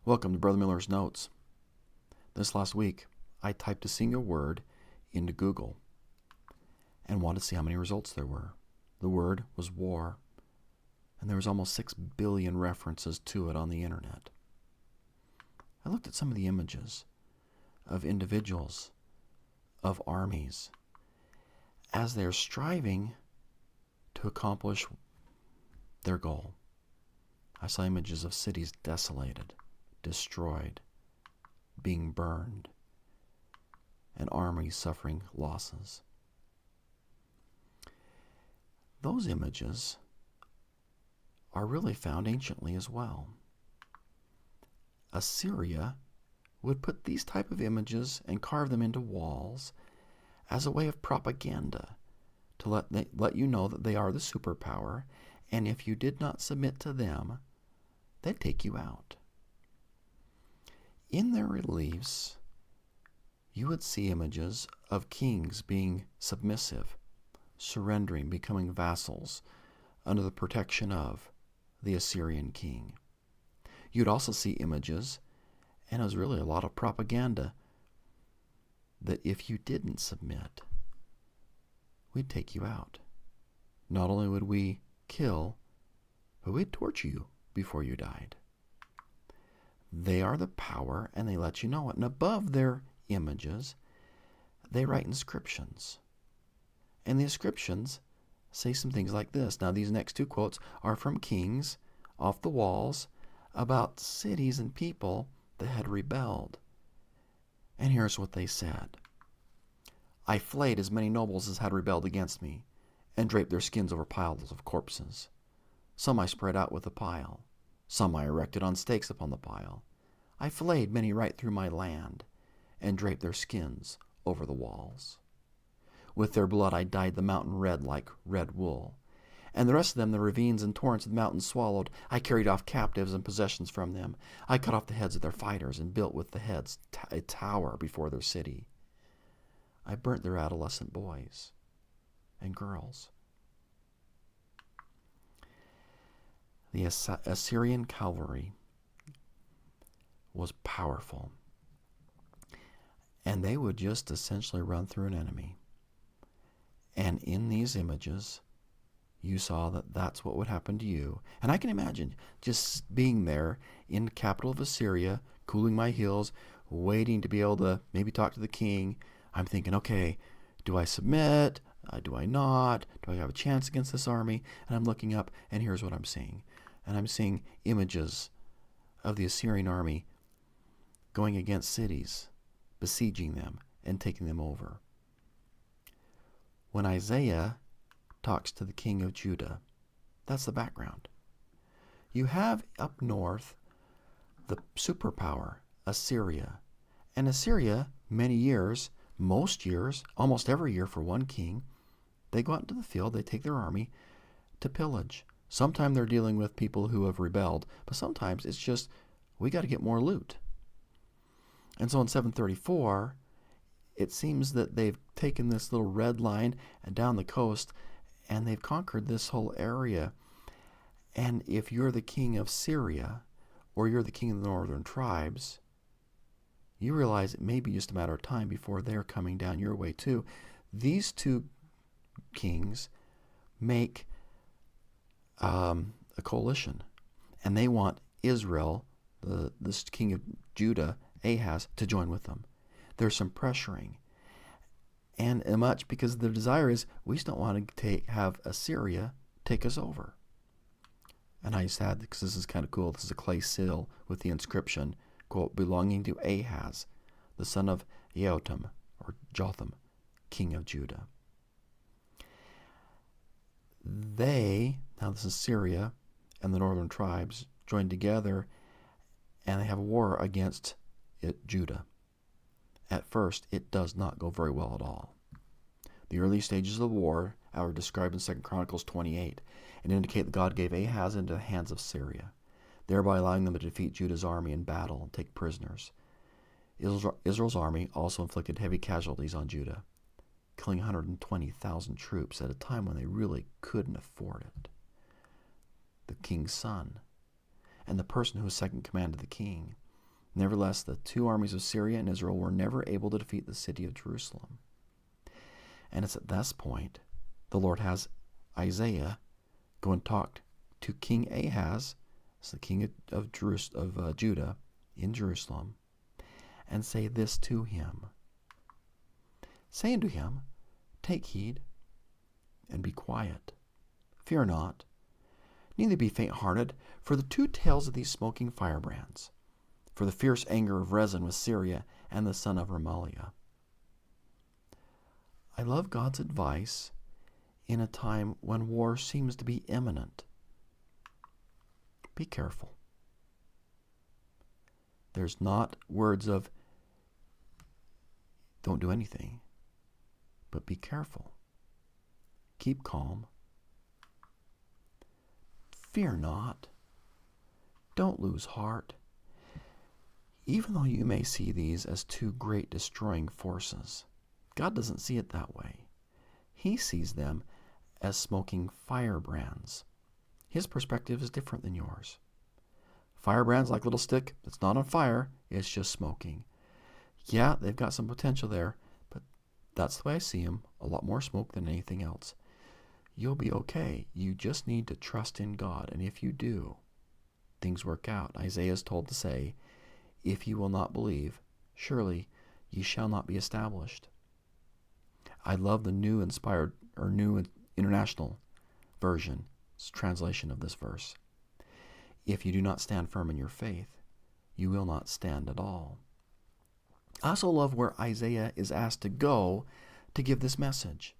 Welcome to Brother Miller's Notes. This last week, I typed a single word into Google and wanted to see how many results there were. The word was war, and there was almost 6 billion references to it on the internet. I looked at some of the images of individuals, of armies, as they're striving to accomplish their goal. I saw images of cities desolated, destroyed, being burned, and armies suffering losses. Those images are really found anciently as well. Assyria would put these type of images and carve them into walls as a way of propaganda to let you know that they are the superpower, and if you did not submit to them, they'd take you out. In their reliefs, you would see images of kings being submissive, surrendering, becoming vassals under the protection of the Assyrian king. You'd also see images, and it was really a lot of propaganda, that if you didn't submit, we'd take you out. Not only would we kill, but we'd torture you before you died. They are the power, and they let you know it. And above their images, they write inscriptions. And the inscriptions say some things like this. Now, these next two quotes are from kings off the walls about cities and people that had rebelled. And here's what they said. I flayed as many nobles as had rebelled against me, and draped their skins over piles of corpses. Some I spread out with a pile. Some I erected on stakes upon the pile. I flayed many right through my land, and draped their skins over the walls. With their blood I dyed the mountain red like red wool, and the rest of them the ravines and torrents of the mountains swallowed. I carried off captives and possessions from them. I cut off the heads of their fighters, and built with the heads a tower before their city. I burnt their adolescent boys and girls. The Assyrian cavalry was powerful, and they would just essentially run through an enemy. And in these images, you saw that that's what would happen to you. And I can imagine just being there in the capital of Assyria, cooling my heels, waiting to be able to maybe talk to the king. I'm thinking, okay, do I submit? Do I not? Do I have a chance against this army? And I'm looking up, and here's what I'm seeing. And I'm seeing images of the Assyrian army going against cities, besieging them, and taking them over. When Isaiah talks to the king of Judah, that's the background. You have up north the superpower, Assyria. And Assyria, many years, most years, almost every year for one king, they go out into the field, they take their army to pillage. Sometimes they're dealing with people who have rebelled, but sometimes it's just, we got to get more loot. And so in 734, it seems that they've taken this little red line and down the coast, and they've conquered this whole area. And if you're the king of Syria, or you're the king of the northern tribes, you realize it may be just a matter of time before they're coming down your way too. These two kings make a coalition, and they want Israel, this king of Judah, Ahaz, to join with them. There's some pressuring, and much because the desire is we just don't want to have Assyria take us over. And I just had, because this is kind of cool, this is a clay sill with the inscription, quote, belonging to Ahaz, the son of Jotham, king of Judah. Now this is Syria and the northern tribes, joined together, and they have a war against Judah. At first, it does not go very well at all. The early stages of the war are described in 2 Chronicles 28 and indicate that God gave Ahaz into the hands of Syria, thereby allowing them to defeat Judah's army in battle and take prisoners. Israel's army also inflicted heavy casualties on Judah, killing 120,000 troops at a time when they really couldn't afford it. The king's son, and the person who was second command to the king, Nevertheless, the two armies of Syria and Israel were never able to defeat the city of Jerusalem. And it's at this point the Lord has Isaiah go and talk to King Ahaz, the king of Judah in Jerusalem, and say this to him, saying to him, take heed and be quiet. Fear not, neither be faint-hearted, for the two tails of these smoking firebrands, for the fierce anger of Rezin with Syria and the son of Remaliah. I love God's advice in a time when war seems to be imminent. Be careful. There's not words of don't do anything, but be careful. Keep calm. Fear not. Don't lose heart. Even though you may see these as two great destroying forces, God doesn't see it that way. He sees them as smoking firebrands. His perspective is different than yours. Firebrands like a little stick that's not on fire, it's just smoking. Yeah, they've got some potential there, but that's the way I see them, a lot more smoke than anything else. You'll be okay. You just need to trust in God, and if you do, things work out. Isaiah is told to say, if you will not believe, surely ye shall not be established. I love the New International Version, translation of this verse. If you do not stand firm in your faith, you will not stand at all. I also love where Isaiah is asked to go to give this message.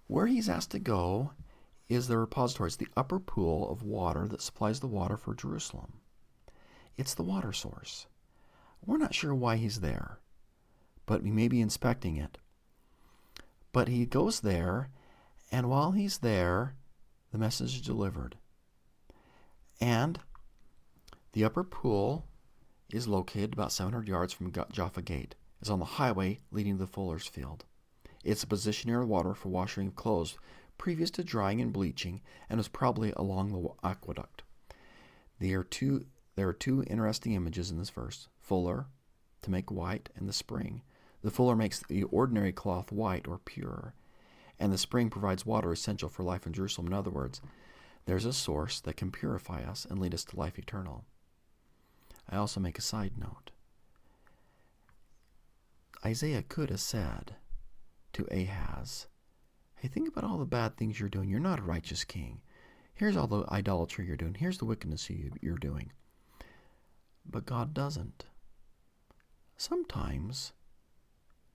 Where he's asked to go is the Repositories, the upper pool of water that supplies the water for Jerusalem. It's the water source. We're not sure why he's there, but he may be inspecting it. But he goes there, and while he's there, the message is delivered. And the upper pool is located about 700 yards from Jaffa Gate. It's on the highway leading to the fuller's field. It's a position near water for washing of clothes previous to drying and bleaching, and was probably along the aqueduct. There are two interesting images in this verse. Fuller, to make white, and the spring. The fuller makes the ordinary cloth white or pure, and the spring provides water essential for life in Jerusalem. In other words, there's a source that can purify us and lead us to life eternal. I also make a side note. Isaiah could have said to Ahaz, hey, think about all the bad things you're doing. You're not a righteous king. Here's all the idolatry you're doing. Here's the wickedness you're doing. But God doesn't. Sometimes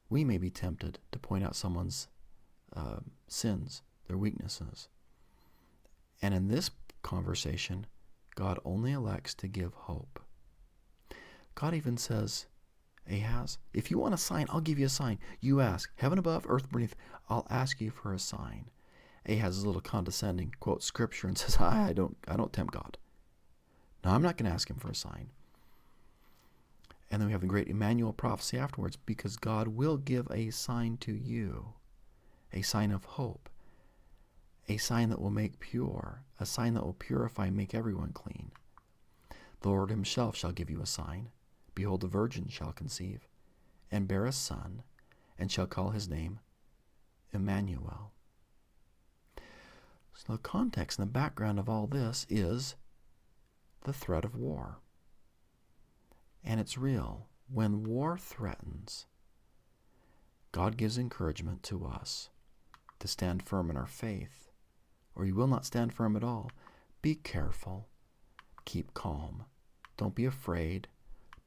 we may be tempted to point out someone's sins, their weaknesses. And in this conversation, God only elects to give hope. God even says, Ahaz, if you want a sign, I'll give you a sign. You ask, heaven above, earth beneath, I'll ask you for a sign. Ahaz is a little condescending, quotes scripture and says, I don't tempt God. No, I'm not going to ask him for a sign. And then we have the great Emmanuel prophecy afterwards, because God will give a sign to you, a sign of hope, a sign that will make pure, a sign that will purify and make everyone clean. The Lord himself shall give you a sign. Behold, the virgin shall conceive, and bear a son, and shall call his name Emmanuel. So the context and the background of all this is the threat of war. And it's real. When war threatens, God gives encouragement to us to stand firm in our faith, or you will not stand firm at all. Be careful. Keep calm. Don't be afraid.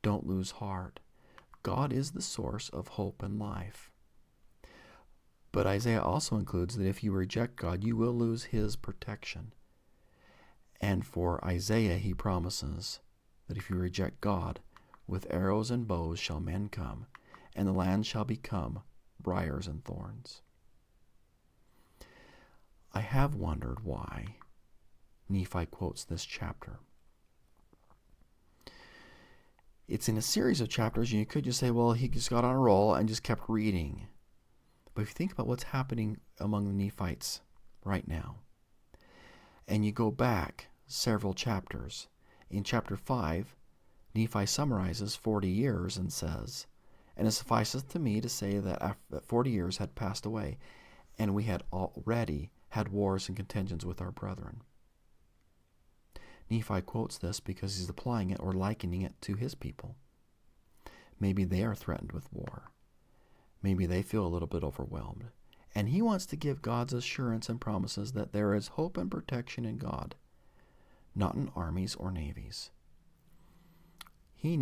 Don't lose heart. God is the source of hope and life. But Isaiah also includes that if you reject God, you will lose his protection. And for Isaiah, he promises that if you reject God, with arrows and bows shall men come, and the land shall become briars and thorns. I have wondered why Nephi quotes this chapter. It's in a series of chapters, and you could just say, well, he just got on a roll and just kept reading. But if you think about what's happening among the Nephites right now, and you go back several chapters, in chapter 5, Nephi summarizes 40 years and says, "And it sufficeth to me to say that 40 years had passed away, and we had already had wars and contentions with our brethren." Nephi quotes this because he's applying it or likening it to his people. Maybe they are threatened with war. Maybe they feel a little bit overwhelmed. And he wants to give God's assurance and promises that there is hope and protection in God, not in armies or navies. He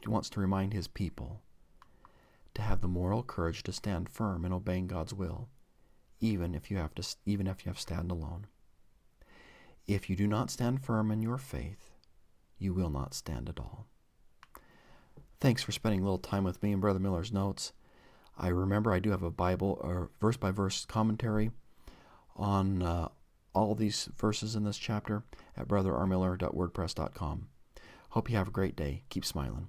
wants to remind his people to have the moral courage to stand firm in obeying God's will, even if you have to stand alone. If you do not stand firm in your faith, you will not stand at all. Thanks for spending a little time with me in Brother Miller's Notes. I do have a Bible or verse-by-verse commentary on all these verses in this chapter at brotherrmiller.wordpress.com. Hope you have a great day. Keep smiling.